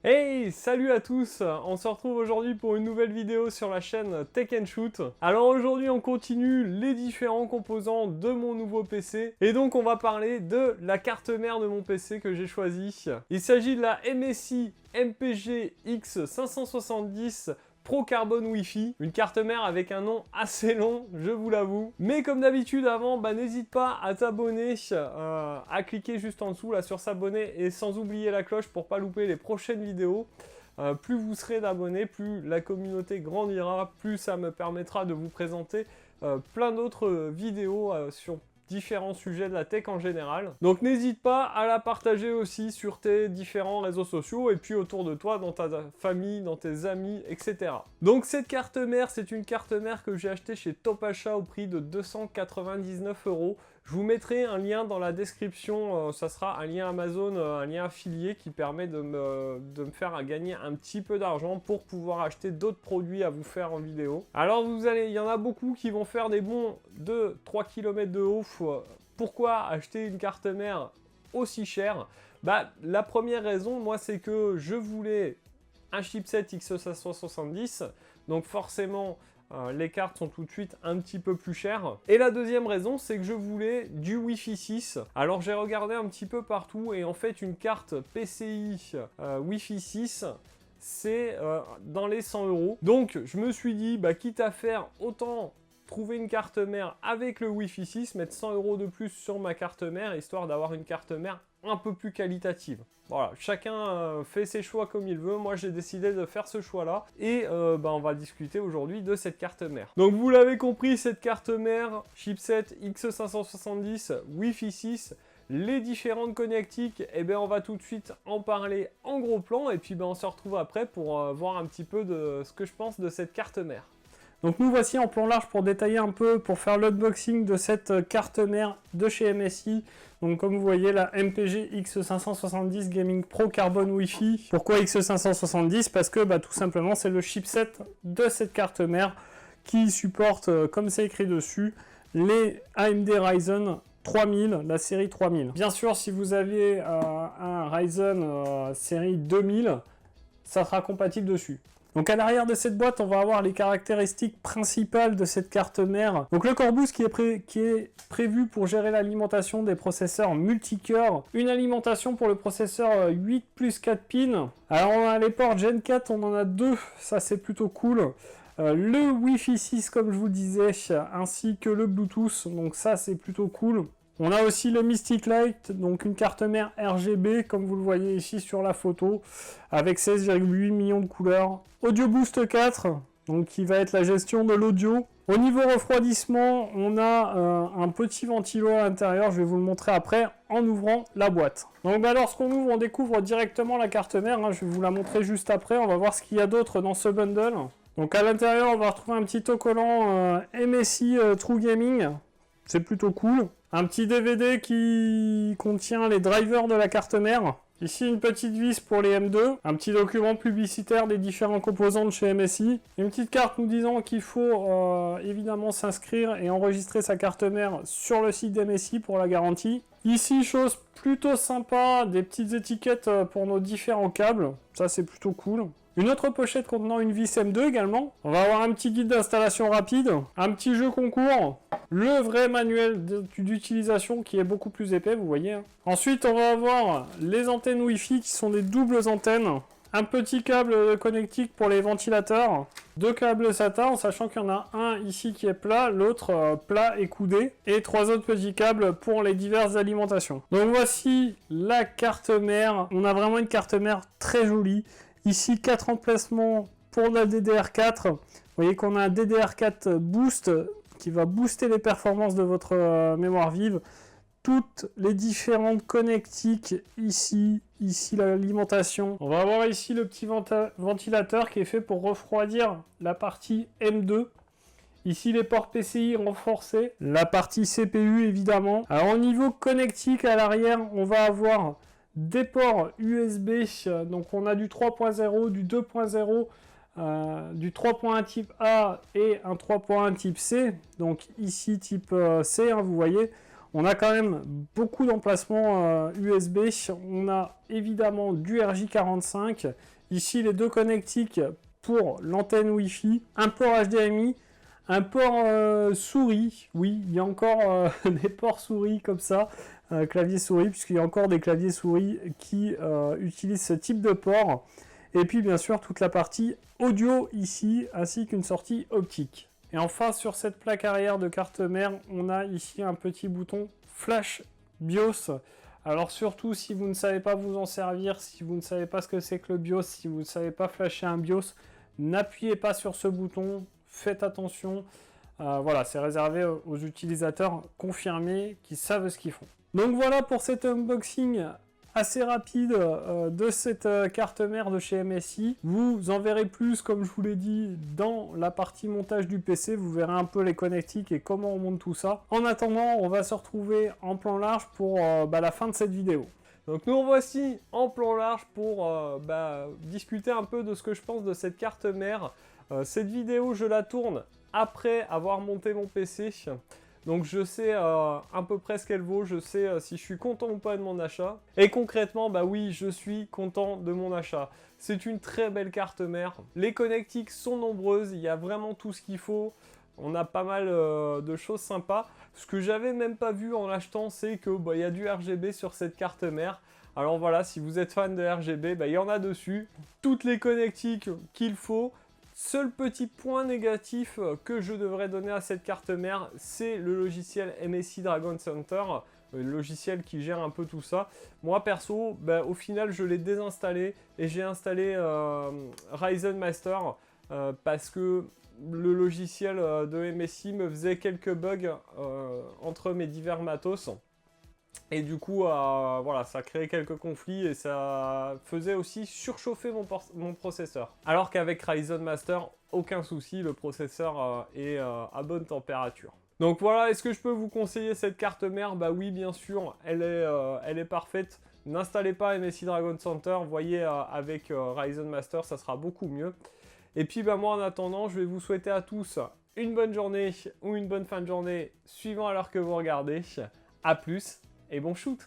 Hey, salut à tous! On se retrouve aujourd'hui pour une nouvelle vidéo sur la chaîne Tech & Shoot. Alors aujourd'hui on continue les différents composants de mon nouveau PC. Et donc on va parler de la carte mère de mon PC que j'ai choisie. Il s'agit de la MSI MPG X570 Pro Carbone Wi-Fi, une carte mère avec un nom assez long, je vous l'avoue. Mais comme d'habitude avant, n'hésite pas à t'abonner, à cliquer juste en dessous là sur s'abonner et sans oublier la cloche pour pas louper les prochaines vidéos. Plus vous serez d'abonnés, plus la communauté grandira, plus ça me permettra de vous présenter plein d'autres vidéos sur différents sujets de la tech en général. Donc n'hésite pas à la partager aussi sur tes différents réseaux sociaux et puis autour de toi, dans ta famille, dans tes amis, etc. Donc cette carte mère, c'est une carte mère que j'ai achetée chez Top Achat au prix de 299 €. Je vous mettrai un lien dans la description, ça sera un lien Amazon, un lien affilié qui permet de me faire gagner un petit peu d'argent pour pouvoir acheter d'autres produits à vous faire en vidéo. Alors il y en a beaucoup qui vont faire des bons de 3 km de haut. Pourquoi acheter une carte mère aussi chère? La première raison, moi, c'est que je voulais un chipset X570, donc forcément les cartes sont tout de suite un petit peu plus chères. Et la deuxième raison, c'est que je voulais du Wi-Fi 6. Alors j'ai regardé un petit peu partout et en fait une carte PCI Wi-Fi 6, c'est dans les 100 €. Donc je me suis dit, quitte à faire, autant trouver une carte mère avec le Wi-Fi 6, mettre 100 € de plus sur ma carte mère, histoire d'avoir une carte mère un peu plus qualitative. Voilà, chacun fait ses choix comme il veut. Moi, j'ai décidé de faire ce choix-là. Et on va discuter aujourd'hui de cette carte mère. Donc, vous l'avez compris, cette carte mère, chipset X570, Wi-Fi 6, les différentes connectiques, on va tout de suite en parler en gros plan. Et puis, on se retrouve après pour voir un petit peu de ce que je pense de cette carte mère. Donc nous voici en plan large pour détailler un peu, pour faire l'unboxing de cette carte mère de chez MSI. Donc comme vous voyez la MPG X570 Gaming Pro Carbone Wi-Fi. Pourquoi X570? Parce que tout simplement c'est le chipset de cette carte mère qui supporte, comme c'est écrit dessus, les AMD Ryzen 3000, la série 3000. Bien sûr, si vous avez un Ryzen série 2000, ça sera compatible dessus. Donc à l'arrière de cette boîte, on va avoir les caractéristiques principales de cette carte mère. Donc le core boost qui est prévu pour gérer l'alimentation des processeurs multicœurs. Une alimentation pour le processeur 8 plus 4 pins. Alors on a les ports Gen 4, on en a 2, ça c'est plutôt cool. Le Wi-Fi 6 comme je vous disais, ainsi que le Bluetooth, donc ça c'est plutôt cool. On a aussi le Mystic Light, donc une carte mère RGB, comme vous le voyez ici sur la photo, avec 16,8 millions de couleurs. Audio Boost 4, donc qui va être la gestion de l'audio. Au niveau refroidissement, on a un petit ventilo à l'intérieur, je vais vous le montrer après en ouvrant la boîte. Donc lorsqu'on ouvre, on découvre directement la carte mère, je vais vous la montrer juste après, on va voir ce qu'il y a d'autre dans ce bundle. Donc à l'intérieur, on va retrouver un petit autocollant MSI True Gaming, c'est plutôt cool. Un petit DVD qui contient les drivers de la carte mère. Ici, une petite vis pour les M2. Un petit document publicitaire des différents composants de chez MSI. Une petite carte nous disant qu'il faut évidemment s'inscrire et enregistrer sa carte mère sur le site d'MSI pour la garantie. Ici, chose plutôt sympa, des petites étiquettes pour nos différents câbles. Ça, c'est plutôt cool. Une autre pochette contenant une vis M2 également. On va avoir un petit guide d'installation rapide, un petit jeu concours, le vrai manuel d'utilisation qui est beaucoup plus épais, vous voyez. Ensuite, on va avoir les antennes Wi-Fi qui sont des doubles antennes. Un petit câble connectique pour les ventilateurs. 2 câbles SATA, en sachant qu'il y en a un ici qui est plat, l'autre plat et coudé. Et 3 autres petits câbles pour les diverses alimentations. Donc voici la carte mère. On a vraiment une carte mère très jolie. Ici, 4 emplacements pour la DDR4. Vous voyez qu'on a un DDR4 Boost qui va booster les performances de votre mémoire vive. Toutes les différentes connectiques ici l'alimentation. On va avoir ici le petit ventilateur qui est fait pour refroidir la partie M2. Ici les ports PCI renforcés. La partie CPU évidemment. Alors au niveau connectique à l'arrière, on va avoir des ports USB, donc on a du 3.0, du 2.0, du 3.1 type A et un 3.1 type C, donc ici type C, vous voyez, On a quand même beaucoup d'emplacements USB. On a évidemment du RJ45. Ici, les deux connectiques pour l'antenne Wi-Fi, un port HDMI, un port souris. Oui, il y a encore des ports souris comme ça, clavier souris, puisqu'il y a encore des claviers souris qui utilisent ce type de port. Et puis bien sûr toute la partie audio ici, ainsi qu'une sortie optique. Et enfin sur cette plaque arrière de carte mère, on a ici un petit bouton Flash BIOS. Alors surtout si vous ne savez pas vous en servir, si vous ne savez pas ce que c'est que le BIOS, si vous ne savez pas flasher un BIOS, n'appuyez pas sur ce bouton, faites attention. Voilà, c'est réservé aux utilisateurs confirmés qui savent ce qu'ils font. Donc voilà pour cet unboxing assez rapide de cette carte mère de chez MSI. Vous en verrez plus, comme je vous l'ai dit, dans la partie montage du PC. Vous verrez un peu les connectiques et comment on monte tout ça. En attendant, on va se retrouver en plan large pour la fin de cette vidéo. Donc nous revoici en plan large pour discuter un peu de ce que je pense de cette carte mère. Cette vidéo, je la tourne après avoir monté mon PC. Donc je sais à peu près ce qu'elle vaut, je sais si je suis content ou pas de mon achat. Et concrètement, bah oui, je suis content de mon achat. C'est une très belle carte mère. Les connectiques sont nombreuses, il y a vraiment tout ce qu'il faut. On a pas mal de choses sympas. Ce que j'avais même pas vu en l'achetant, c'est que y a du RGB sur cette carte mère. Alors voilà, si vous êtes fan de RGB, il y en a dessus. Toutes les connectiques qu'il faut. Seul petit point négatif que je devrais donner à cette carte mère, c'est le logiciel MSI Dragon Center, le logiciel qui gère un peu tout ça. Moi perso, au final je l'ai désinstallé et j'ai installé Ryzen Master parce que le logiciel de MSI me faisait quelques bugs entre mes divers matos. Et du coup, voilà, ça créait quelques conflits et ça faisait aussi surchauffer mon processeur. Alors qu'avec Ryzen Master, aucun souci, le processeur est à bonne température. Donc voilà, est-ce que je peux vous conseiller cette carte mère? Bah oui, bien sûr, elle est parfaite. N'installez pas MSI Dragon Center, voyez avec Ryzen Master, ça sera beaucoup mieux. Et puis moi en attendant, je vais vous souhaiter à tous une bonne journée ou une bonne fin de journée, suivant à l'heure que vous regardez. A plus et bon shoot!